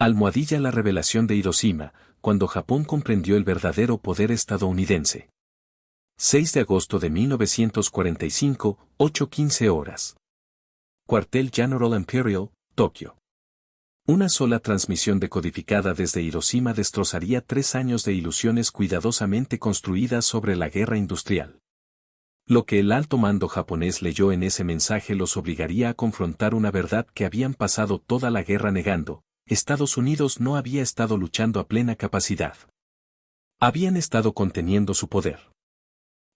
La revelación de Hiroshima, cuando Japón comprendió el verdadero poder estadounidense. 6 de agosto de 1945, 8:15 horas. Cuartel General Imperial, Tokio. Una sola transmisión decodificada desde Hiroshima destrozaría 3 años de ilusiones cuidadosamente construidas sobre la guerra industrial. Lo que el alto mando japonés leyó en ese mensaje los obligaría a confrontar una verdad que habían pasado toda la guerra negando: Estados Unidos no había estado luchando a plena capacidad. Habían estado conteniendo su poder.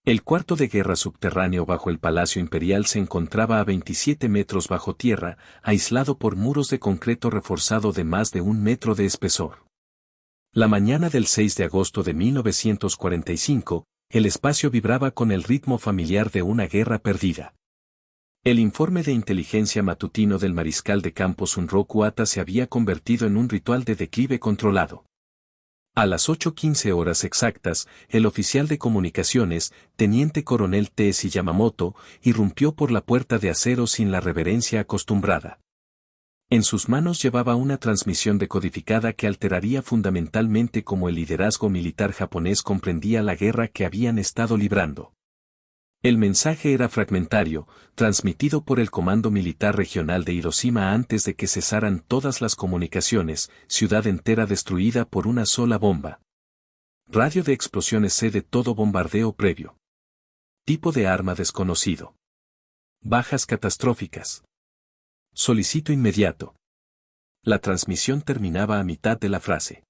El cuarto de guerra subterráneo bajo el Palacio Imperial se encontraba a 27 metros bajo tierra, aislado por muros de concreto reforzado de más de 1 metro de espesor. La mañana del 6 de agosto de 1945, el espacio vibraba con el ritmo familiar de una guerra perdida. El informe de inteligencia matutino del mariscal de campo Sunroku Ata se había convertido en un ritual de declive controlado. A las 8:15 horas exactas, el oficial de comunicaciones, teniente coronel T.S. Yamamoto, irrumpió por la puerta de acero sin la reverencia acostumbrada. En sus manos llevaba una transmisión decodificada que alteraría fundamentalmente cómo el liderazgo militar japonés comprendía la guerra que habían estado librando. El mensaje era fragmentario, transmitido por el Comando Militar Regional de Hiroshima antes de que cesaran todas las comunicaciones: ciudad entera destruida por una sola bomba. Radio de explosiones: C de todo bombardeo previo. Tipo de arma desconocido. Bajas catastróficas. Solicito inmediato. La transmisión terminaba a mitad de la frase.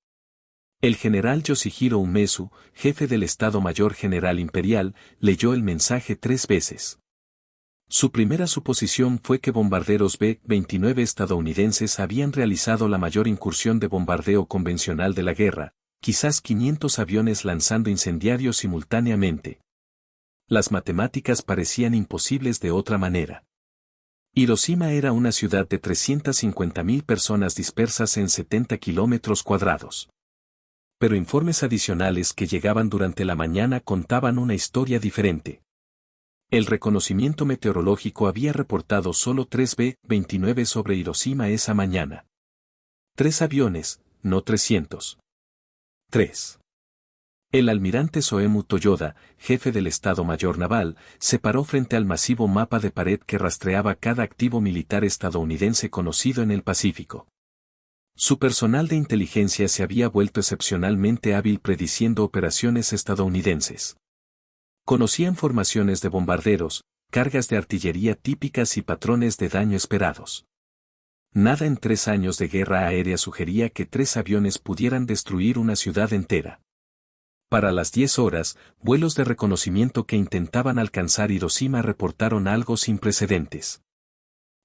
El general Yoshihiro Umezu, jefe del Estado Mayor General Imperial, leyó el mensaje 3 veces. Su primera suposición fue que bombarderos B-29 estadounidenses habían realizado la mayor incursión de bombardeo convencional de la guerra, quizás 500 aviones lanzando incendiarios simultáneamente. Las matemáticas parecían imposibles de otra manera. Hiroshima era una ciudad de 350.000 personas dispersas en 70 kilómetros cuadrados. Pero informes adicionales que llegaban durante la mañana contaban una historia diferente. El reconocimiento meteorológico había reportado solo 3 B-29 sobre Hiroshima esa mañana. 3 aviones, no 300. 3. El almirante Soemu Toyoda, jefe del Estado Mayor Naval, se paró frente al masivo mapa de pared que rastreaba cada activo militar estadounidense conocido en el Pacífico. Su personal de inteligencia se había vuelto excepcionalmente hábil prediciendo operaciones estadounidenses. Conocían formaciones de bombarderos, cargas de artillería típicas y patrones de daño esperados. Nada en 3 años de guerra aérea sugería que 3 aviones pudieran destruir una ciudad entera. Para las 10 horas, vuelos de reconocimiento que intentaban alcanzar Hiroshima reportaron algo sin precedentes.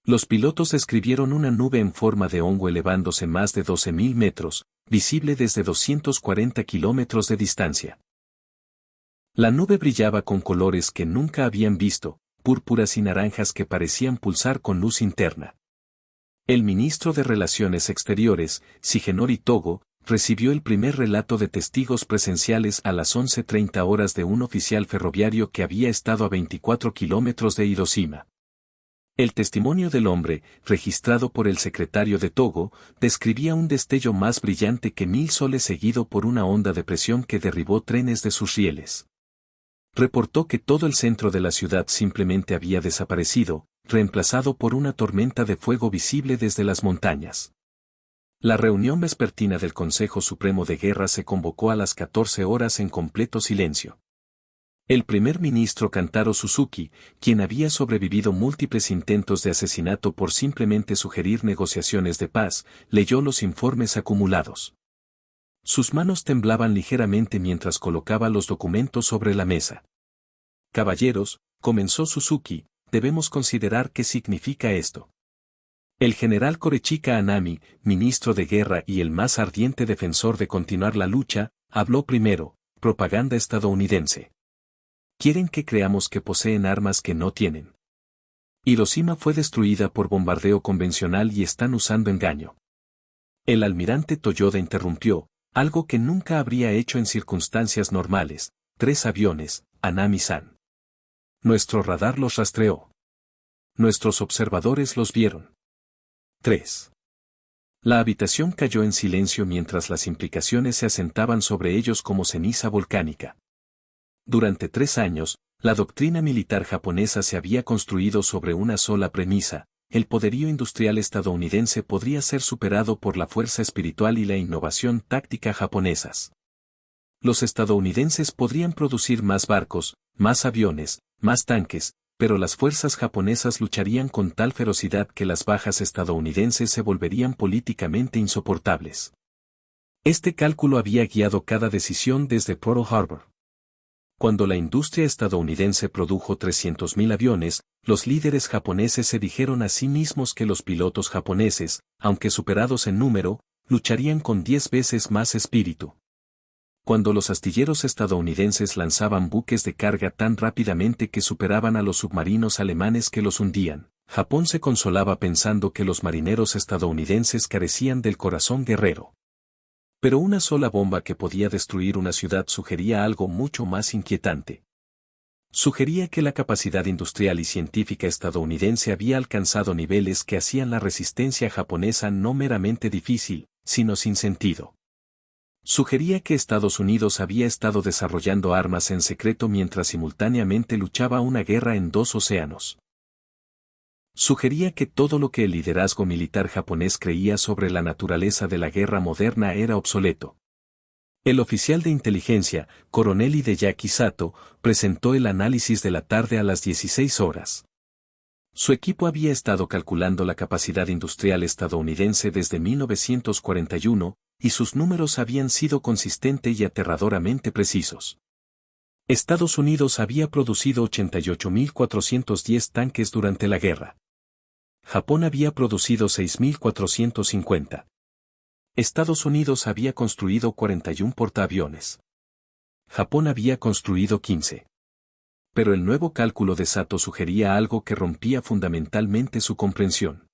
Los pilotos describieron una nube en forma de hongo elevándose más de 12.000 metros, visible desde 240 kilómetros de distancia. La nube brillaba con colores que nunca habían visto, púrpuras y naranjas que parecían pulsar con luz interna. El ministro de Relaciones Exteriores, Shigenori Togo, recibió el primer relato de testigos presenciales a las 11:30 horas de un oficial ferroviario que había estado a 24 kilómetros de Hiroshima. El testimonio del hombre, registrado por el secretario de Togo, describía un destello más brillante que 1000 soles seguido por una onda de presión que derribó trenes de sus rieles. Reportó que todo el centro de la ciudad simplemente había desaparecido, reemplazado por una tormenta de fuego visible desde las montañas. La reunión vespertina del Consejo Supremo de Guerra se convocó a las 14 horas en completo silencio. El primer ministro Kantaro Suzuki, quien había sobrevivido múltiples intentos de asesinato por simplemente sugerir negociaciones de paz, leyó los informes acumulados. Sus manos temblaban ligeramente mientras colocaba los documentos sobre la mesa. Caballeros, comenzó Suzuki, debemos considerar qué significa esto. El general Korechika Anami, ministro de Guerra y el más ardiente defensor de continuar la lucha, habló primero: propaganda estadounidense. Quieren que creamos que poseen armas que no tienen. Hiroshima fue destruida por bombardeo convencional y están usando engaño. El almirante Toyoda interrumpió, algo que nunca habría hecho en circunstancias normales: 3 aviones, Anami-san. Nuestro radar los rastreó. Nuestros observadores los vieron. 3. La habitación cayó en silencio mientras las implicaciones se asentaban sobre ellos como ceniza volcánica. Durante 3 años, la doctrina militar japonesa se había construido sobre una sola premisa: el poderío industrial estadounidense podría ser superado por la fuerza espiritual y la innovación táctica japonesas. Los estadounidenses podrían producir más barcos, más aviones, más tanques, pero las fuerzas japonesas lucharían con tal ferocidad que las bajas estadounidenses se volverían políticamente insoportables. Este cálculo había guiado cada decisión desde Pearl Harbor. Cuando la industria estadounidense produjo 300.000 aviones, los líderes japoneses se dijeron a sí mismos que los pilotos japoneses, aunque superados en número, lucharían con 10 veces más espíritu. Cuando los astilleros estadounidenses lanzaban buques de carga tan rápidamente que superaban a los submarinos alemanes que los hundían, Japón se consolaba pensando que los marineros estadounidenses carecían del corazón guerrero. Pero una sola bomba que podía destruir una ciudad sugería algo mucho más inquietante. Sugería que la capacidad industrial y científica estadounidense había alcanzado niveles que hacían la resistencia japonesa no meramente difícil, sino sin sentido. Sugería que Estados Unidos había estado desarrollando armas en secreto mientras simultáneamente luchaba una guerra en 2 océanos. Sugería que todo lo que el liderazgo militar japonés creía sobre la naturaleza de la guerra moderna era obsoleto. El oficial de inteligencia, coronel Hideyaki Sato, presentó el análisis de la tarde a las 16 horas. Su equipo había estado calculando la capacidad industrial estadounidense desde 1941, y sus números habían sido consistentes y aterradoramente precisos. Estados Unidos había producido 88.410 tanques durante la guerra. Japón había producido 6.450. Estados Unidos había construido 41 portaaviones. Japón había construido 15. Pero el nuevo cálculo de Sato sugería algo que rompía fundamentalmente su comprensión.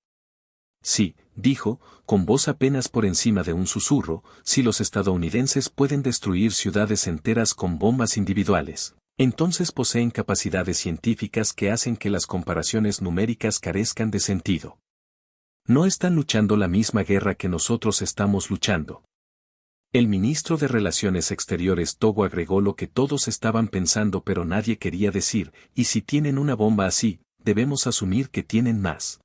Sí, dijo, con voz apenas por encima de un susurro, si los estadounidenses pueden destruir ciudades enteras con bombas individuales, entonces poseen capacidades científicas que hacen que las comparaciones numéricas carezcan de sentido. No están luchando la misma guerra que nosotros estamos luchando. El ministro de Relaciones Exteriores Togo agregó lo que todos estaban pensando pero nadie quería decir: y si tienen una bomba así, debemos asumir que tienen más.